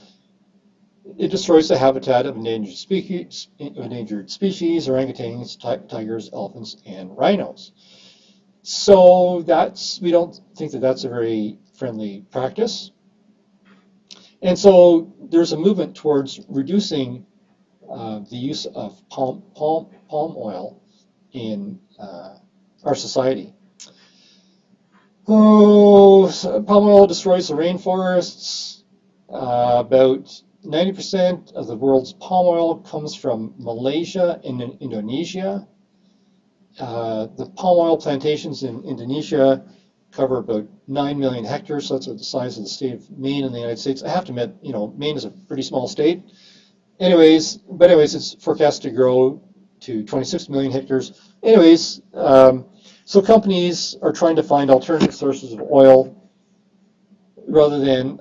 it destroys the habitat of endangered species, orangutans, tigers, elephants, and rhinos. So we don't think that that's a very friendly practice. And so there's a movement towards reducing the use of palm oil in our society. Oh, so palm oil destroys the rainforests. About 90% of the world's palm oil comes from Malaysia and Indonesia. The palm oil plantations in Indonesia cover about 9 million hectares, so that's about the size of the state of Maine in the United States. I have to admit, Maine is a pretty small state. Anyways, it's forecast to grow to 26 million hectares. Anyways, so companies are trying to find alternative sources of oil rather than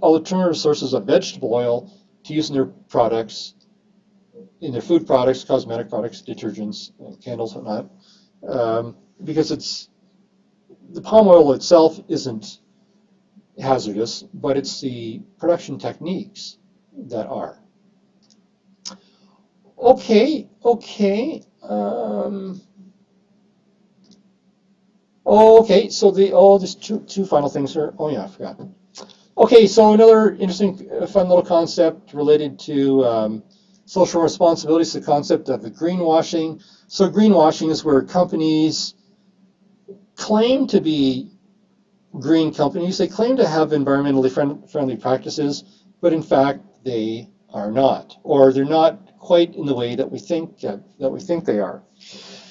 alternative sources of vegetable oil to use in their products, in their food products, cosmetic products, detergents, candles, whatnot, because the palm oil itself isn't hazardous, but it's the production techniques that are. Okay. So just two final things here. Oh yeah, I forgot. Okay, so another interesting, fun little concept related to social responsibility is the concept of the greenwashing. So greenwashing is where companies claim to be green companies. They claim to have environmentally friendly practices, but in fact they are not, or they're not quite in the way that we think they are.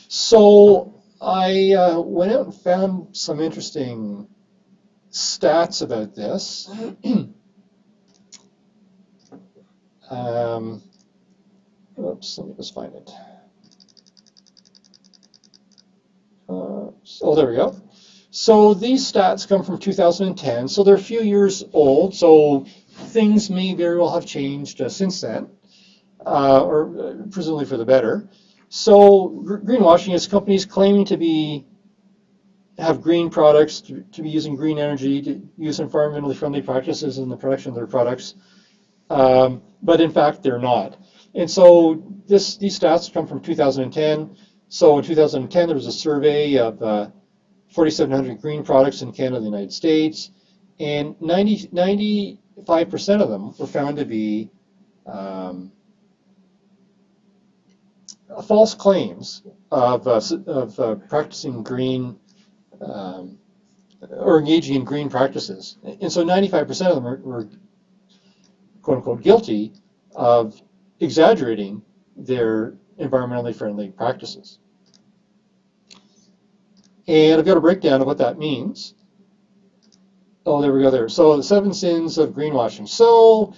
So I went out and found some interesting stats about this. Oops, let me just find it. There we go. So these stats come from 2010, so they're a few years old, so things may very well have changed since then, or presumably for the better. So greenwashing is companies claiming to have green products, to be using green energy, to use environmentally friendly practices in the production of their products, but in fact they're not. And so these stats come from 2010. So in 2010 there was a survey of 4,700 green products in Canada and the United States, and 95% of them were found to be false claims of practicing green or engaging in green practices. And so 95% of them were quote unquote guilty of exaggerating their environmentally friendly practices. And I've got a breakdown of what that means. Oh, there we go there. So the 7 sins of greenwashing. So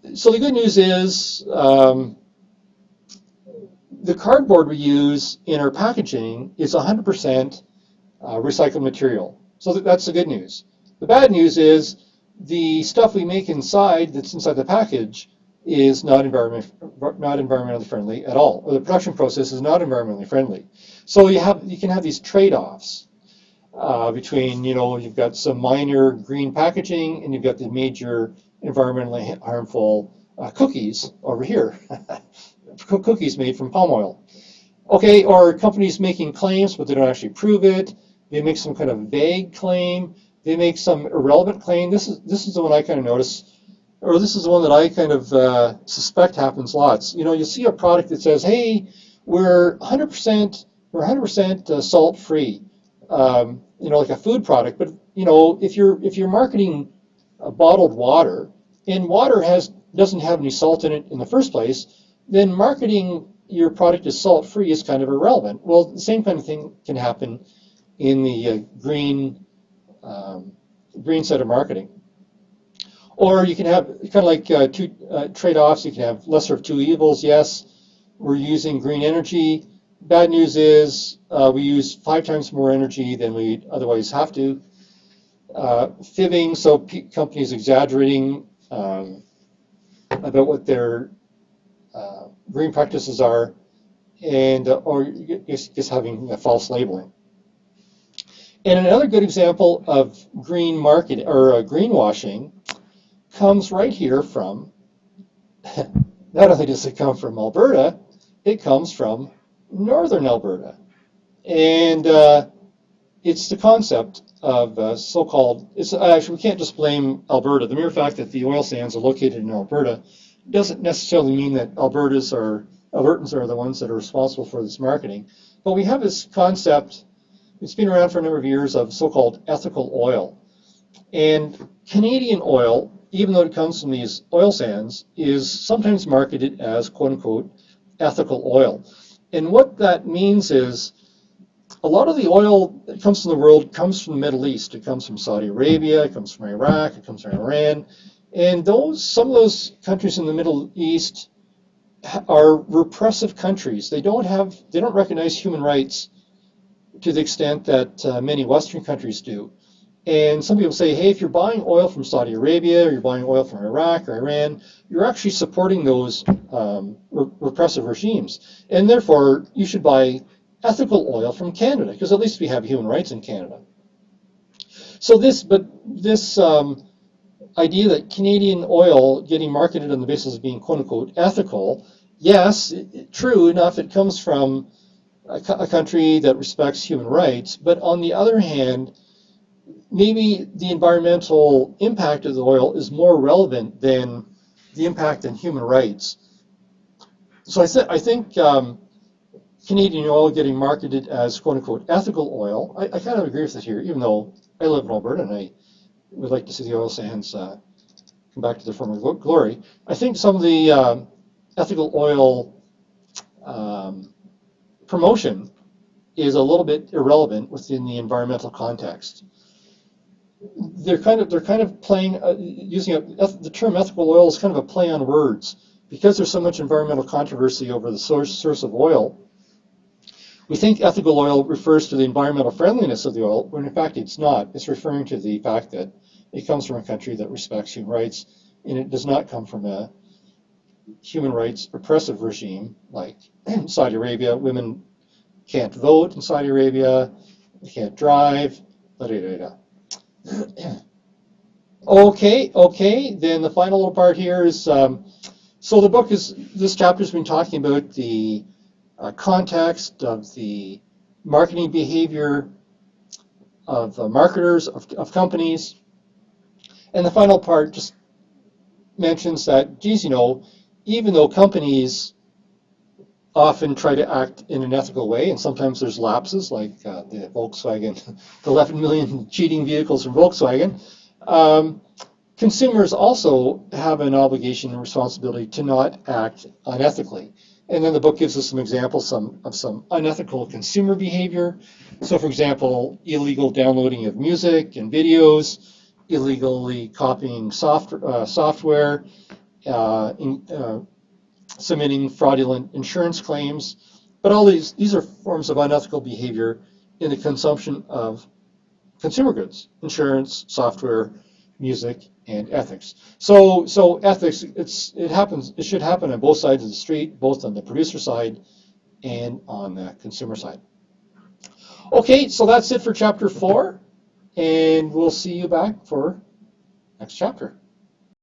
the good news is the cardboard we use in our packaging is 100% recycled material. So that's the good news. The bad news is the stuff we make that's inside the package is not environmentally friendly at all, or the production process is not environmentally friendly. So you can have these trade-offs between, you've got some minor green packaging and you've got the major environmentally harmful cookies over here, cookies made from palm oil. Okay, or companies making claims but they don't actually prove it. They make some kind of vague claim. They make some irrelevant claim. This is the one I kind of notice. Or this is the one that I kind of suspect happens lots. You see a product that says, "Hey, we're 100% salt-free," like a food product. But if you're marketing bottled water, and water doesn't have any salt in it in the first place, then marketing your product as salt-free is kind of irrelevant. Well, the same kind of thing can happen in the green side of marketing. Or you can have kind of like two trade-offs. You can have lesser of two evils. Yes, we're using green energy. Bad news is we use 5 times more energy than we otherwise have to. Fibbing, so companies exaggerating about what their green practices are, and or just having false labeling. And another good example of green market or greenwashing comes right here from, not only does it come from Alberta, it comes from northern Alberta. And it's the concept of so-called, actually we can't just blame Alberta. The mere fact that the oil sands are located in Alberta doesn't necessarily mean that Albertans are the ones that are responsible for this marketing. But we have this concept, it's been around for a number of years, of so-called ethical oil. And Canadian oil, even though it comes from these oil sands, is sometimes marketed as quote-unquote ethical oil. And what that means is a lot of the oil that comes from the world comes from the Middle East. It comes from Saudi Arabia, it comes from Iraq, it comes from Iran. And some of those countries in the Middle East are repressive countries. They don't recognize human rights to the extent that many Western countries do. And some people say, hey, if you're buying oil from Saudi Arabia or you're buying oil from Iraq or Iran, you're actually supporting those repressive regimes. And therefore, you should buy ethical oil from Canada, because at least we have human rights in Canada. So this idea that Canadian oil getting marketed on the basis of being quote-unquote ethical, yes, true enough, it comes from a country that respects human rights, but on the other hand, maybe the environmental impact of the oil is more relevant than the impact on human rights. So I think Canadian oil getting marketed as quote-unquote ethical oil, I kind of agree with it here, even though I live in Alberta and I would like to see the oil sands come back to their former glory. I think some of the ethical oil promotion is a little bit irrelevant within the environmental context. They're kind of playing, using the term ethical oil is kind of a play on words. Because there's so much environmental controversy over the source of oil, we think ethical oil refers to the environmental friendliness of the oil, when in fact it's not. It's referring to the fact that it comes from a country that respects human rights, and it does not come from a human rights oppressive regime like Saudi Arabia. Women can't vote in Saudi Arabia, they can't drive, da-da-da-da. Okay, then the final little part here is, so this chapter's been talking about the context of the marketing behavior of marketers, of companies. And the final part just mentions that, geez, even though companies often try to act in an ethical way, and sometimes there's lapses, like the Volkswagen, the 11 million cheating vehicles from Volkswagen, consumers also have an obligation and responsibility to not act unethically. And then the book gives us some examples of some unethical consumer behavior. So, for example, illegal downloading of music and videos, illegally copying software, submitting fraudulent insurance claims. But all these are forms of unethical behavior in the consumption of consumer goods, insurance, software, music, and ethics. So ethics, it should happen on both sides of the street, both on the producer side and on the consumer side. Okay, so that's it for chapter 4, and we'll see you back for next chapter.